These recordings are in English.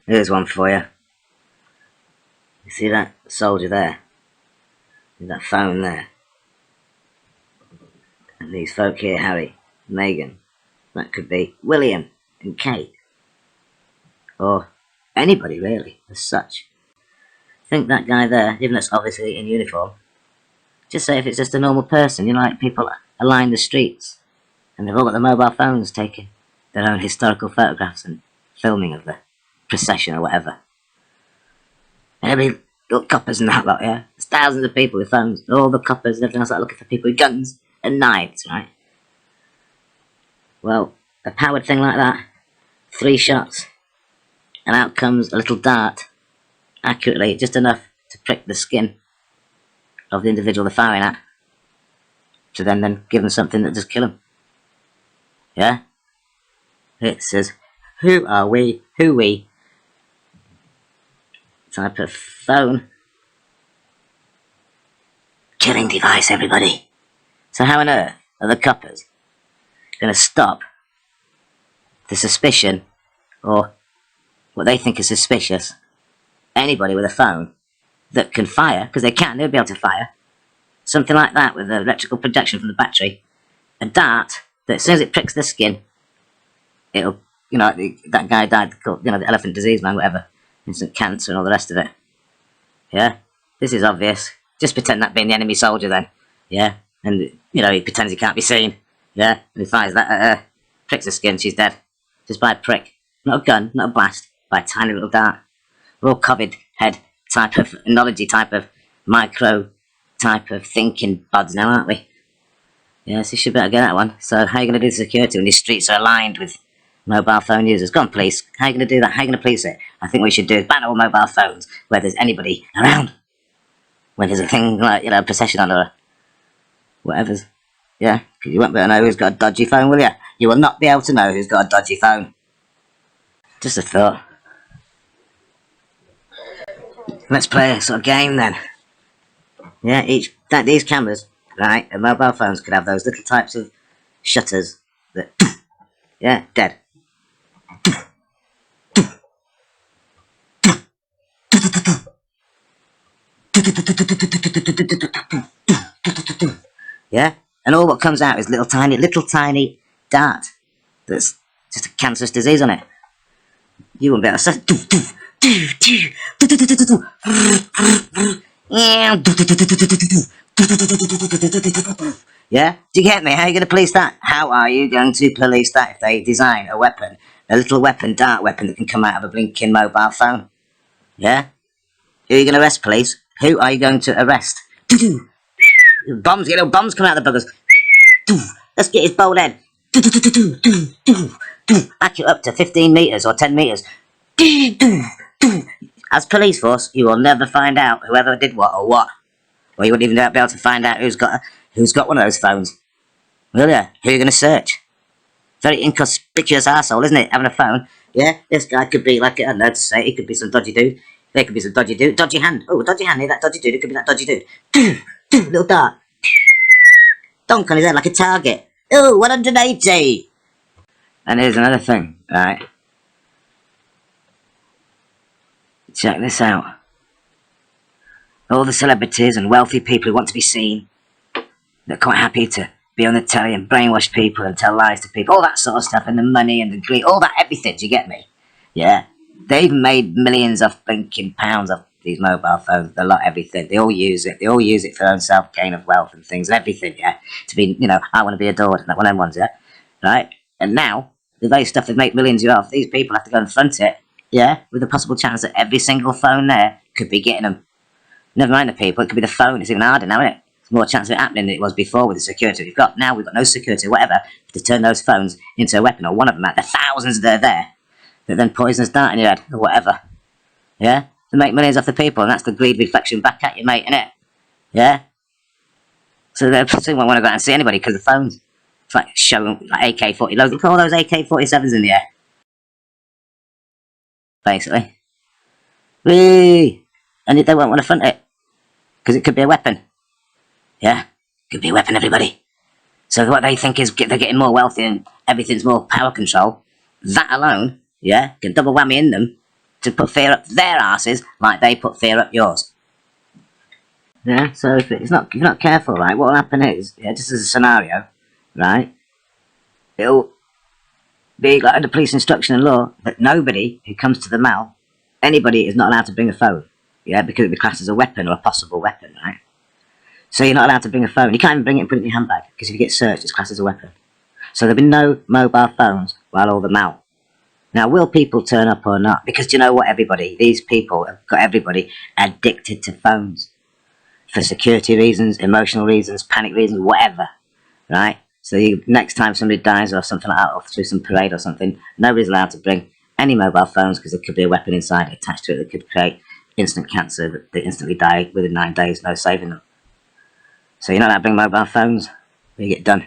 Here's one for you. You see that soldier there? That phone there? And these folk here, Harry, Meghan. That could be William and Kate. Or anybody, really, as such. Think that guy there, even though it's obviously in uniform, just say if it's just a normal person, you know, like people align the streets, and they've all got their mobile phones taking their own historical photographs and filming of the procession or whatever. And every little coppers and that lot, yeah? There's thousands of people with phones, and all the coppers and everything else like looking for people with guns and knives, right? Well, a powered thing like that, 3 shots, and out comes a little dart, accurately, just enough to prick the skin of the individual they're firing at, to then give them something that just kill them. Yeah? It says, who are we? Who we? Type of phone. Killing device, everybody. So how on earth are the coppers going to stop the suspicion, or what they think is suspicious, anybody with a phone that can fire, because they'll be able to fire, something like that with electrical projection from the battery, a dart that as soon as it pricks the skin, it'll, you know, that guy died, you know, the elephant disease man, whatever, instant cancer and all the rest of it. Yeah? This is obvious. Just pretend that being the enemy soldier then. Yeah? And, you know, he pretends he can't be seen. Yeah? And he fires that at her, pricks the skin, she's dead. Just by a prick. Not a gun, not a blast, by a tiny little dart. We're all COVID head type of analogy, type of micro type of thinking buds now, aren't we? Yes, you should better get that one. So how are you going to do the security when these streets are aligned with mobile phone users? Go on, police. How are you going to do that? How are you going to police it? I think what we should do is ban all mobile phones where there's anybody around. When there's a thing like, you know, a procession on or whatever's. Yeah, because you won't be able to know who's got a dodgy phone, will you? You will not be able to know who's got a dodgy phone. Just a thought. Let's play a sort of game then. Yeah, these cameras, right, and mobile phones could have those little types of shutters that, yeah, dead. Yeah, and all what comes out is little tiny dart that's just a cancerous disease on it. You won't be able to say. Yeah? Do you get me? How are you going to police that? How are you going to police that if they design a weapon, a little weapon, dart weapon that can come out of a blinking mobile phone? Yeah? Who are you going to arrest, police? Who are you going to arrest? Bombs, you know, bombs come out of the buggers. Let's get his bold head. Back it up to 15 metres or 10 metres. As police force, you will never find out whoever did what or what. Or you wouldn't even be able to find out who's got one of those phones. Will ya? Who are you going to search? Very inconspicuous arsehole, isn't it? Having a phone. Yeah, this guy could be like, I don't know to say, he could be some dodgy dude. There could be some dodgy dude. Dodgy hand. Oh, dodgy hand, that dodgy dude. It could be that dodgy dude. Little dart. Donk on his head like a target. Oh, 180. And here's another thing, right? Check this out. All the celebrities and wealthy people who want to be seen, they're quite happy to be on the telly and brainwash people and tell lies to people, all that sort of stuff, and the money and the greed, all that everything, do you get me? Yeah. They've made millions of blinking pounds off these mobile phones, a lot, everything. They all use it. They all use it for their own self-gain of wealth and things, and everything, yeah? To be, you know, I want to be adored, and that one of them ones, yeah? Right? And now, the very stuff they make millions of, these people have to go and front it, yeah? With the possible chance that every single phone there could be getting them. Never mind the people, it could be the phone. It's even harder now, isn't it? There's more chance of it happening than it was before with the security we've got. Now we've got no security, whatever, to turn those phones into a weapon, or one of them out. There are thousands that are there that then poisonous dart in your head, or whatever. Yeah? To make millions off the people, and that's the greed reflection back at you, mate, innit? Yeah? So they won't want to go out and see anybody because the phones. It's like showing like AK-40. Look at all those AK-47s in the air. Basically. Whee! And they won't want to front it. Because it could be a weapon. Yeah? Could be a weapon, everybody. So what they think is they're getting more wealthy and everything's more power control. That alone, yeah, can double whammy in them to put fear up their asses like they put fear up yours. Yeah, so if you're not careful, right, what will happen is, yeah, just as a scenario, right, it'll be like under police instruction and law that nobody who comes to the mall, anybody is not allowed to bring a phone, yeah, because it'll be classed as a weapon or a possible weapon, right? So you're not allowed to bring a phone. You can't even bring it and put it in your handbag, because if you get searched, it's classed as a weapon. So there'll be no mobile phones while all the mall. Now, will people turn up or not? Because do you know what, everybody? These people have got everybody addicted to phones. For security reasons, emotional reasons, panic reasons, whatever, right? So next time somebody dies or something like that, or through some parade or something, nobody's allowed to bring any mobile phones because there could be a weapon inside attached to it that could create instant cancer that they instantly die within 9 days, no saving them. So you're not allowed to bring mobile phones when you get done.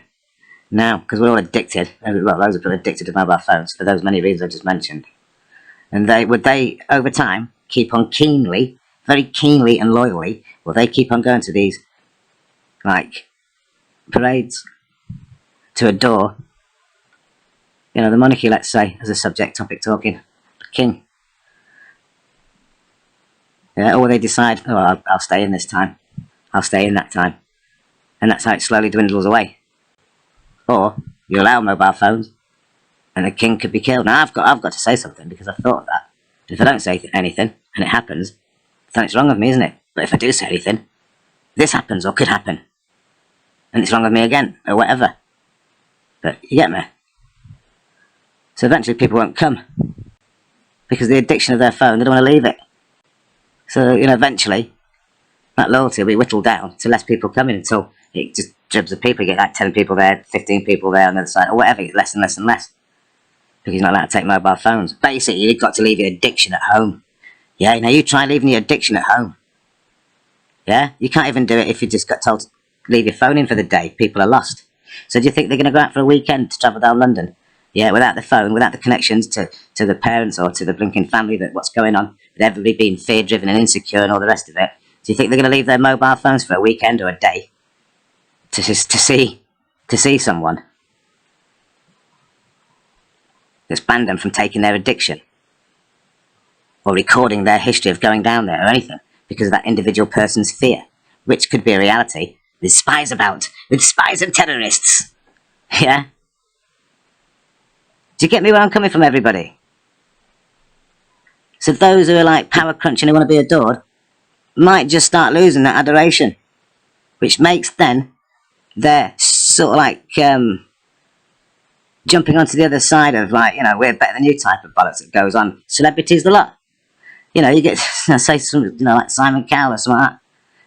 Now, because we're all addicted, well, loads of people are addicted to mobile phones for those many reasons I just mentioned. And would they, over time, keep on very keenly and loyally, will they keep on going to these, like, parades to adore, you know, the monarchy, let's say, as a subject topic talking, the king? Yeah, or they decide, oh, I'll stay in this time, I'll stay in that time, and that's how it slowly dwindles away. Or you allow mobile phones, and the king could be killed. Now I've got to say something because I've thought of that. If I don't say anything and it happens, then it's wrong of me, isn't it? But if I do say anything, this happens or could happen, and it's wrong of me again or whatever. But you get me? So eventually people won't come because the addiction of their phone, they don't want to leave it. So, you know, eventually that loyalty will be whittled down to less people coming until it just dribs of people. You get like 10 people there, 15 people there on the other side, or whatever. It's less and less and less because you're not allowed to take mobile phones. Basically, you've got to leave your addiction at home. Yeah, now you try leaving your addiction at home. Yeah, you can't even do it if you just got told to leave your phone in for the day. People are lost. So do you think they're going to go out for a weekend to travel down London? Yeah, without the phone, without the connections to the parents or to the blinking family, that what's going on, with everybody being fear-driven and insecure and all the rest of it. Do you think they're going to leave their mobile phones for a weekend or a day to see someone that's banned them from taking their addiction or recording their history of going down there or anything because of that individual person's fear, which could be a reality with spies about, with spies and terrorists? Yeah? Do you get me where I'm coming from, everybody? So those who are like power crunching and want to be adored might just start losing that adoration, which makes then they're sort of like jumping onto the other side of, like, you know, we're better than you type of bollocks that goes on. Celebrities the lot. You know, you get, say, some, you know, like Simon Cowell or something like that.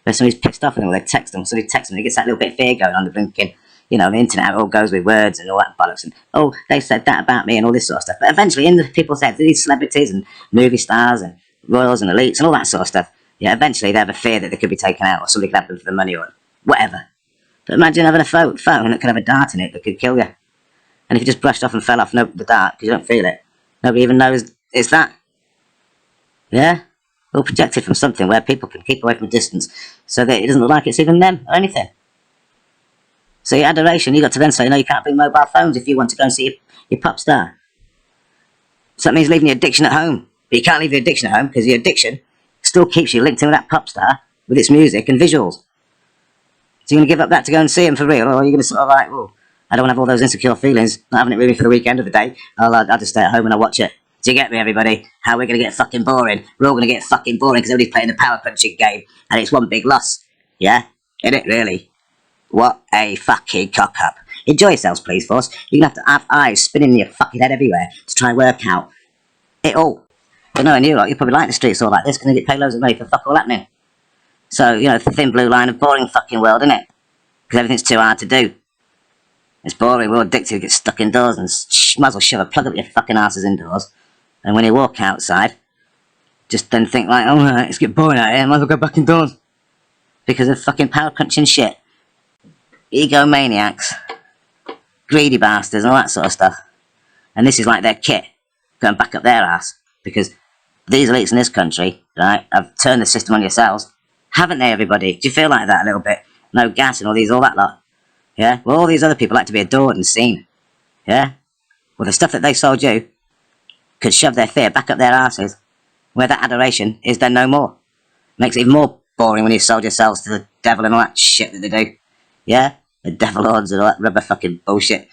Where somebody's pissed off with them, or they text them, somebody texts them, he gets that little bit of fear going on the blinking, you know, the internet, it all goes with words and all that bollocks, and, oh, they said that about me and all this sort of stuff. But eventually, in the people's heads, these celebrities and movie stars and royals and elites and all that sort of stuff, yeah, eventually they have a fear that they could be taken out or something could happen for the money or whatever. But imagine having a phone that could have a dart in it that could kill you. And if you just brushed off and fell off the dart because you don't feel it, nobody even knows it's that. Yeah? All projected from something where people can keep away from a distance so that it doesn't look like it's even them or anything. So your adoration, you got to then say, no, you can't bring mobile phones if you want to go and see your pop star. So that means leaving your addiction at home. But you can't leave your addiction at home because your addiction still keeps you linked in with that pop star with its music and visuals. So you're going to give up that to go and see him for real, or are you going to sort of like, well, I don't want to have all those insecure feelings, not having it really for the weekend of the day. I'll just stay at home and I'll watch it. Do you get me, everybody? How we're going to get fucking boring? We're all going to get fucking boring because everybody's playing the power punching game and it's one big loss. Yeah? Isn't it, really? What a fucking cock-up. Enjoy yourselves, please, force. You're going to have to have eyes spinning in your fucking head everywhere to try and work out it all. But knowing you lot, you probably like the streets all like this because you get paid loads of money for fuck all happening. So, you know, the thin blue line of boring fucking world, isn't it? Because everything's too hard to do. It's boring, we're all addicted, get stuck indoors and might as well shove a plug up your fucking asses indoors. And when you walk outside, just then think like, oh, right, it's getting boring out here, I might as well go back indoors. Because of fucking power crunching shit. Egomaniacs. Greedy bastards and all that sort of stuff. And this is like their kit, going back up their ass. Because these elites in this country, right, have turned the system on yourselves. Haven't they, everybody? Do you feel like that a little bit? No gas and all that lot. Yeah? Well, all these other people like to be adored and seen. Yeah? Well, the stuff that they sold you could shove their fear back up their asses where that adoration is then no more. Makes it even more boring when you sold yourselves to the devil and all that shit that they do. Yeah? The devil lords and all that rubber fucking bullshit.